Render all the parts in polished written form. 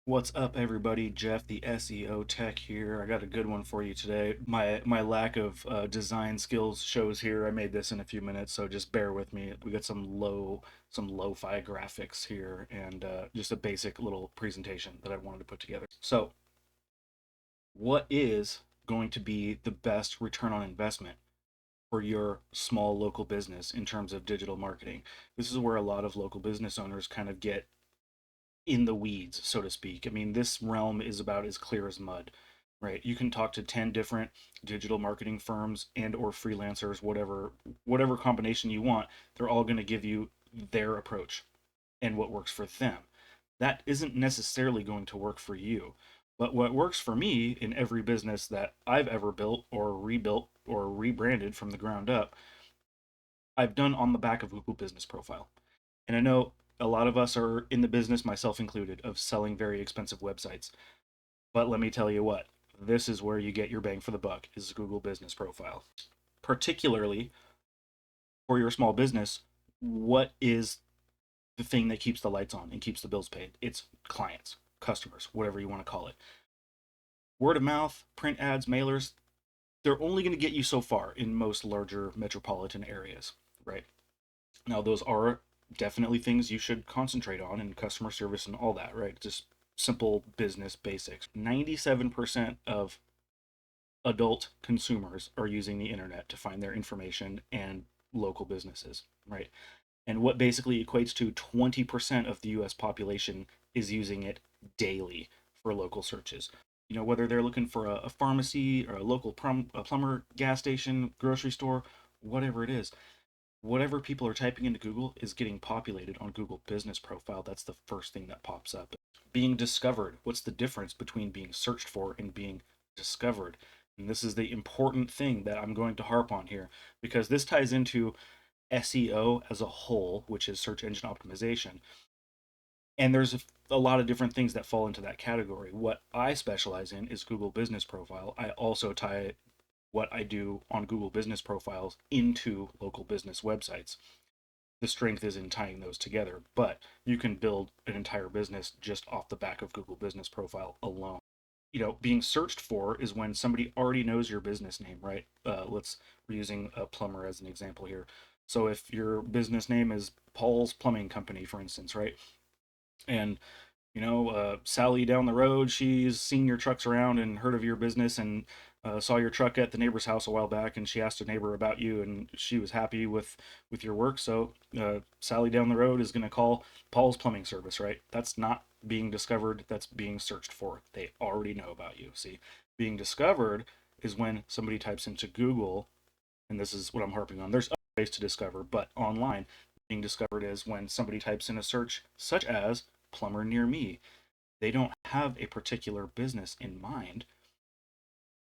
What's up, everybody? Jeff, the SEO tech here. I got a good one for you today. My lack of design skills shows here. I made this in a few minutes, so just bear with me. We got some lo-fi graphics here, and just a basic little presentation that I wanted to put together. So, what is going to be the best return on investment for your small local business in terms of digital marketing? This is where a lot of local business owners kind of get in the weeds, so to speak. I mean, this realm is about as clear as mud, right? You can talk to 10 different digital marketing firms and or freelancers, whatever combination you want. They're all going to give you their approach and what works for them. That isn't necessarily going to work for you. But what works for me in every business that I've ever built or rebranded from the ground up, I've done on the back of Google Business Profile. And I know a lot of us are in the business, myself included, of selling very expensive websites. But let me tell you what, this is where you get your bang for the buck, is Google Business Profile. Particularly for your small business, what is the thing that keeps the lights on and keeps the bills paid? It's clients, customers, whatever you want to call it. Word of mouth, print ads, mailers, they're only going to get you so far in most larger metropolitan areas, right? Now, those are definitely things you should concentrate on in customer service and all that, right? Just simple business basics. 97% of adult consumers are using the internet to find their information and local businesses, right? And what basically equates to 20% of the US population is using it daily for local searches. You know, whether they're looking for a pharmacy or a local a plumber, gas station, grocery store, whatever it is, whatever people are typing into Google is getting populated on Google Business Profile. That's the first thing that pops up. Being discovered. What's the difference between being searched for and being discovered? And this is the important thing that I'm going to harp on here because this ties into SEO as a whole, which is search engine optimization. And there's a lot of different things that fall into that category. What I specialize in is Google Business Profile. I also tie what I do on Google Business Profiles into local business websites. The strength is in tying those together, but you can build an entire business just off the back of Google Business Profile alone. You know, being searched for is when somebody already knows your business name, right? We're using a plumber as an example here. So if your business name is Paul's Plumbing Company, for instance, right? And Sally down the road, she's seen your trucks around and heard of your business and saw your truck at the neighbor's house a while back, and she asked a neighbor about you, and she was happy with your work. So Sally down the road is going to call Paul's Plumbing Service, right? That's not being discovered. That's being searched for. They already know about you. See, being discovered is when somebody types into Google, and this is what I'm harping on. There's other ways to discover, but online, being discovered is when somebody types in a search such as plumber near me. They don't have a particular business in mind,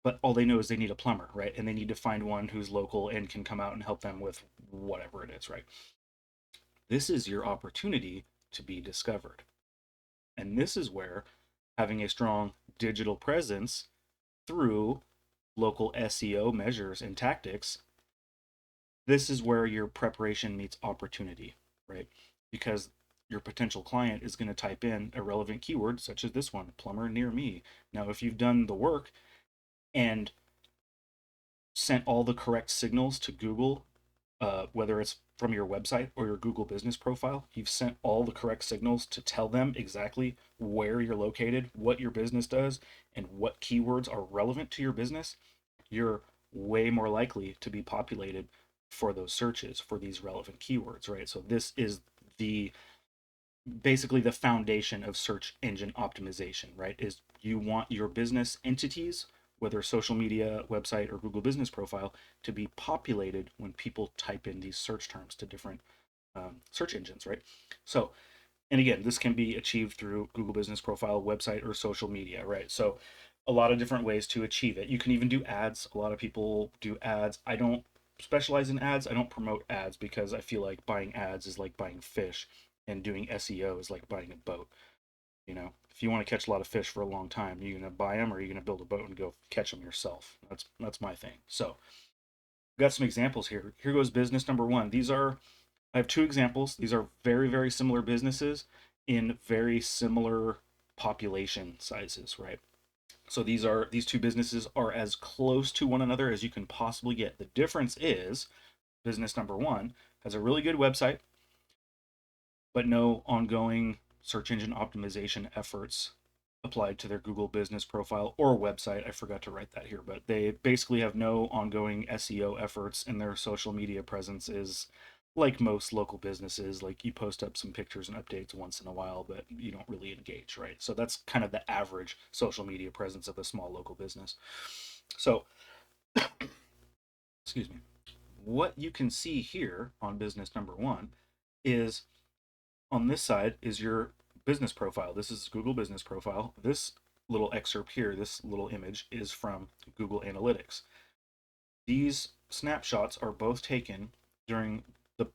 but all they know is they need a plumber, right? And they need to find one who's local and can come out and help them with whatever it is, right? This is your opportunity to be discovered. And this is where having a strong digital presence through local SEO measures and tactics, this is where your preparation meets opportunity, right? Because your potential client is going to type in a relevant keyword such as this one, plumber near me. Now, if you've done the work and sent all the correct signals to Google, whether it's from your website or your Google business profile, you've sent all the correct signals to tell them exactly where you're located, what your business does, and what keywords are relevant to your business, you're way more likely to be populated for those searches for these relevant keywords, right? So this is the basically the foundation of search engine optimization, right? Is you want your business entities, whether social media, website, or Google Business Profile, to be populated when people type in these search terms to different search engines, right? So, and again, this can be achieved through Google Business Profile, website, or social media, right? So, a lot of different ways to achieve it. You can even do ads. A lot of people do ads. I don't specialize in ads. I don't promote ads because I feel like buying ads is like buying fish and doing SEO is like buying a boat. You know, if you want to catch a lot of fish for a long time, you're gonna buy them or you're gonna build a boat and go catch them yourself. That's my thing. So, I've got some examples here. Here goes business number one. I have two examples. These are very, very similar businesses in very similar population sizes, right? So these two businesses are as close to one another as you can possibly get. The difference is business number one has a really good website, but no ongoing search engine optimization efforts applied to their Google business profile or website. I forgot to write that here, but they basically have no ongoing SEO efforts, and their social media presence is like most local businesses. Like, you post up some pictures and updates once in a while, but you don't really engage, right? So that's kind of the average social media presence of a small local business. So, excuse me. What you can see here on business number one is, on this side is your business profile. This is Google business profile. This little excerpt here, this little image, is from Google Analytics. These snapshots are both taken during the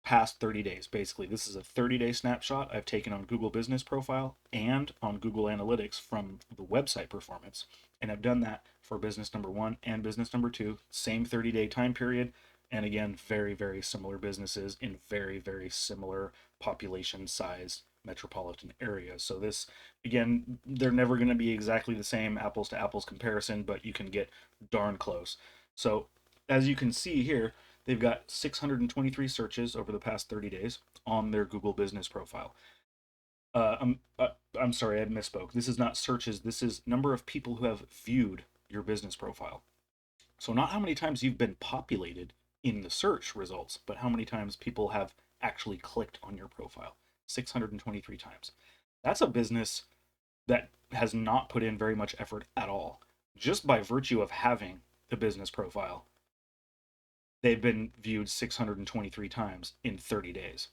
past 30 days. Basically, this is a 30-day snapshot I've taken on Google business profile and on Google Analytics from the website performance. And I've done that for business number one and business number two, same 30-day time period. And again, very, very similar businesses in very, very similar population size metropolitan areas. So this, again, they're never going to be exactly the same apples to apples comparison, but you can get darn close. So as you can see here, they've got 623 searches over the past 30 days on their Google business profile. I'm sorry, I misspoke. This is not searches. This is number of people who have viewed your business profile. So not how many times you've been populated in the search results, but how many times people have actually clicked on your profile. 623 times. That's a business that has not put in very much effort at all. Just by virtue of having the business profile, they've been viewed 623 times in 30 days,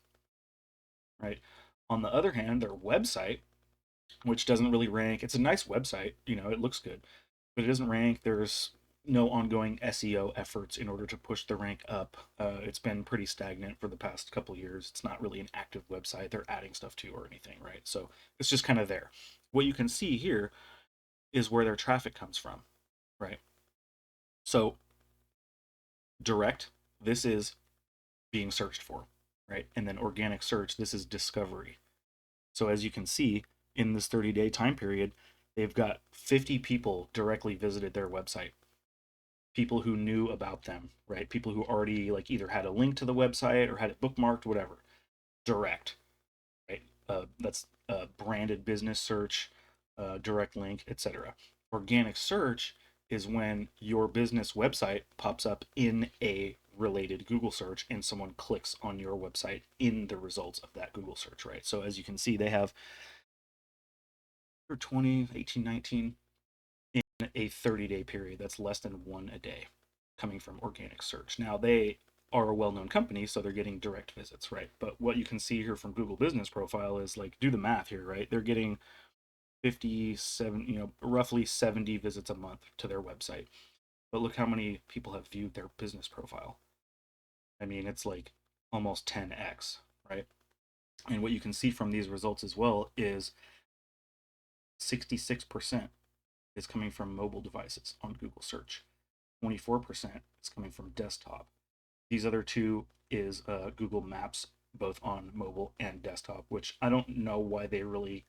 right? On the other hand, their website, which doesn't really rank, it's a nice website, it looks good, but it doesn't rank. There's no ongoing SEO efforts in order to push the rank up. It's been pretty stagnant for the past couple years. It's not really an active website they're adding stuff to or anything, right? So it's just kind of there. What you can see here is where their traffic comes from, right? So direct, this is being searched for, right? And then organic search, this is discovery. So as you can see, in this 30-day time period, they've got 50 people directly visited their website. People who knew about them, right? People who already like either had a link to the website or had it bookmarked, whatever. Direct, right? That's branded business search, direct link, etc. Organic search is when your business website pops up in a related Google search and someone clicks on your website in the results of that Google search, right? So as you can see, they have 20, 18, 19 in a 30-day period. That's less than one a day coming from organic search. Now, they are a well-known company, so they're getting direct visits, right? But what you can see here from Google Business Profile is, like, do the math here, right? They're getting 57, roughly 70 visits a month to their website. But look how many people have viewed their business profile. I mean, it's like almost 10x, right? And what you can see from these results as well is 66% is coming from mobile devices on Google search. 24% is coming from desktop. These other two is Google Maps, both on mobile and desktop, which I don't know why they really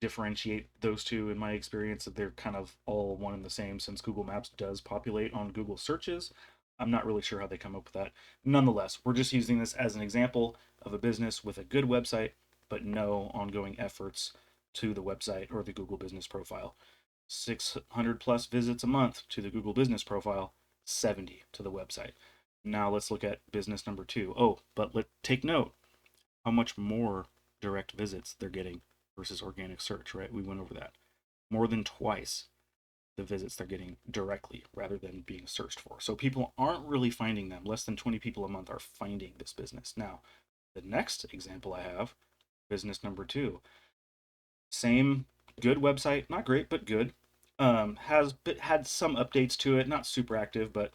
differentiate those two. In my experience, that they're kind of all one and the same, since Google Maps does populate on Google searches. I'm not really sure how they come up with that. Nonetheless, we're just using this as an example of a business with a good website, but no ongoing efforts to the website or the Google business profile. 600 plus visits a month to the Google business profile, 70 to the website. Now let's look at business number two. Oh, but take note how much more direct visits they're getting versus organic search, right? We went over that. More than twice the visits they're getting directly rather than being searched for. So people aren't really finding them. Less than 20 people a month are finding this business. Now, the next example I have, business number two. Same good website, not great, but good. Has had some updates to it, not super active, but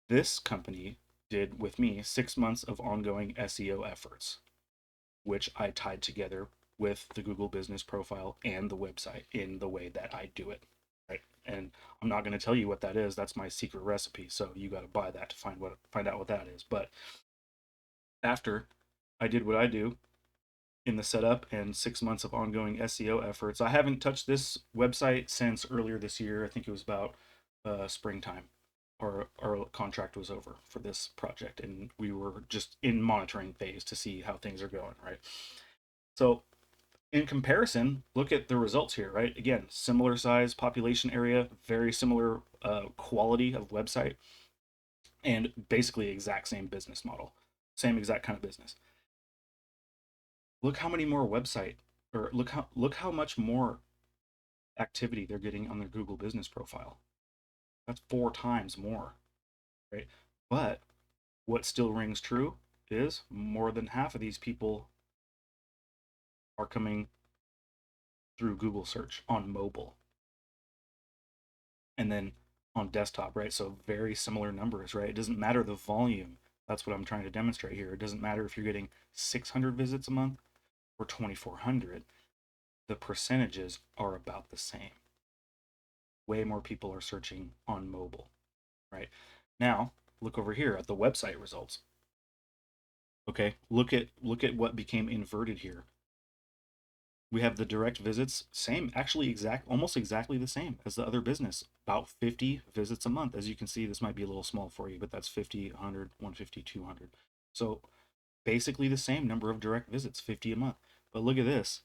this company did with me 6 months of ongoing SEO efforts, which I tied together with the Google business profile and the website in the way that I do it, right? And I'm not going to tell you what that is. That's my secret recipe. So you got to buy that to find out what that is. But after I did what I do, in the setup and 6 months of ongoing SEO efforts. I haven't touched this website since earlier this year. I think it was about springtime. Our contract was over for this project, and we were just in monitoring phase to see how things are going, right? So in comparison, look at the results here, right? Again, similar size population area, very similar quality of website, and basically exact same business model, same exact kind of business. Look how many more website, or look how much more activity they're getting on their Google business profile. That's 4 times more, right? But what still rings true is more than half of these people are coming through Google search on mobile and then on desktop, right? So very similar numbers, right? It doesn't matter the volume. That's what I'm trying to demonstrate here. It doesn't matter if you're getting 600 visits a month or 2,400. The percentages are about the same. Way more people are searching on mobile, right? Now, look over here at the website results. Okay, look at what became inverted here. We have the direct visits, same, actually almost exactly the same as the other business, about 50 visits a month. As you can see, this might be a little small for you, but that's 50, 100, 150, 200. So basically the same number of direct visits, 50 a month. But look at this.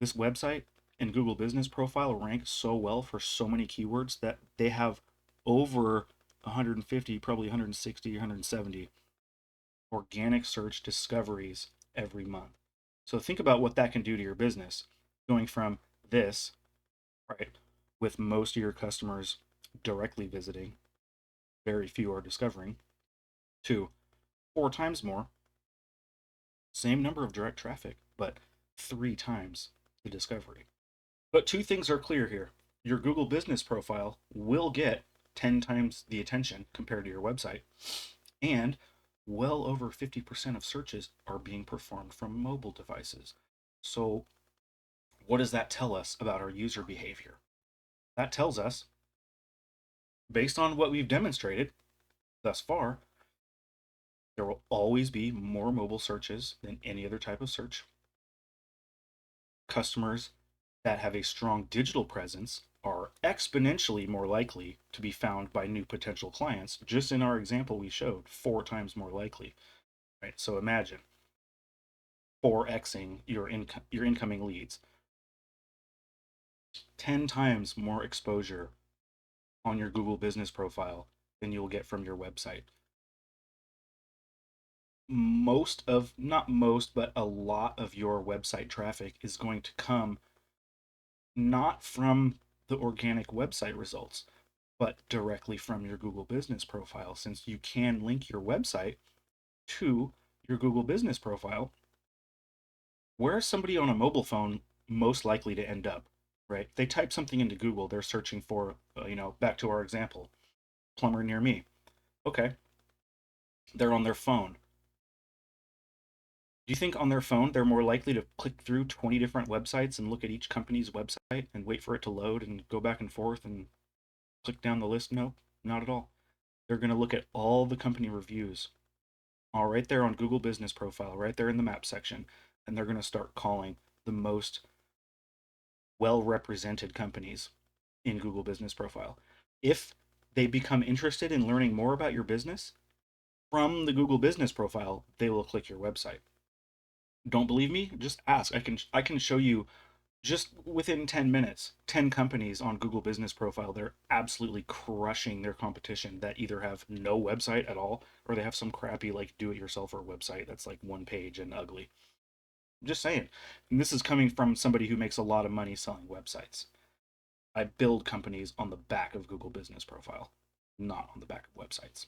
This website and Google Business Profile rank so well for so many keywords that they have over 150, probably 160, 170 organic search discoveries every month. So think about what that can do to your business. Going from this, right, with most of your customers directly visiting, very few are discovering, to 4 times more, same number of direct traffic, but 3 times the discovery. But two things are clear here. Your Google Business Profile will get 10 times the attention compared to your website, and well over 50% of searches are being performed from mobile devices. So, what does that tell us about our user behavior? That tells us, based on what we've demonstrated thus far, there will always be more mobile searches than any other type of search. Customers that have a strong digital presence are exponentially more likely to be found by new potential clients. Just in our example we showed, 4 times more likely, right? So imagine 4xing your incoming leads, 10 times more exposure on your Google Business Profile than you'll get from your website. Not most, but a lot of your website traffic is going to come not from the organic website results, but directly from your Google Business Profile, since you can link your website to your Google Business Profile. Where is somebody on a mobile phone most likely to end up, right? They type something into Google, they're searching for, back to our example, plumber near me. Okay, they're on their phone. Do you think on their phone they're more likely to click through 20 different websites and look at each company's website and wait for it to load and go back and forth and click down the list? No, not at all. They're going to look at all the company reviews, all right there on Google Business Profile, right there in the map section, and they're going to start calling the most well represented companies in Google Business Profile. If they become interested in learning more about your business from the Google Business Profile, they will click your website. Don't believe me? Just ask. I can show you just within 10 minutes 10 companies on Google Business Profile. They're absolutely crushing their competition that either have no website at all or they have some crappy like do-it-yourselfer website that's like one page and ugly. I'm just saying. And this is coming from somebody who makes a lot of money selling websites. I build companies on the back of Google Business Profile, not on the back of websites.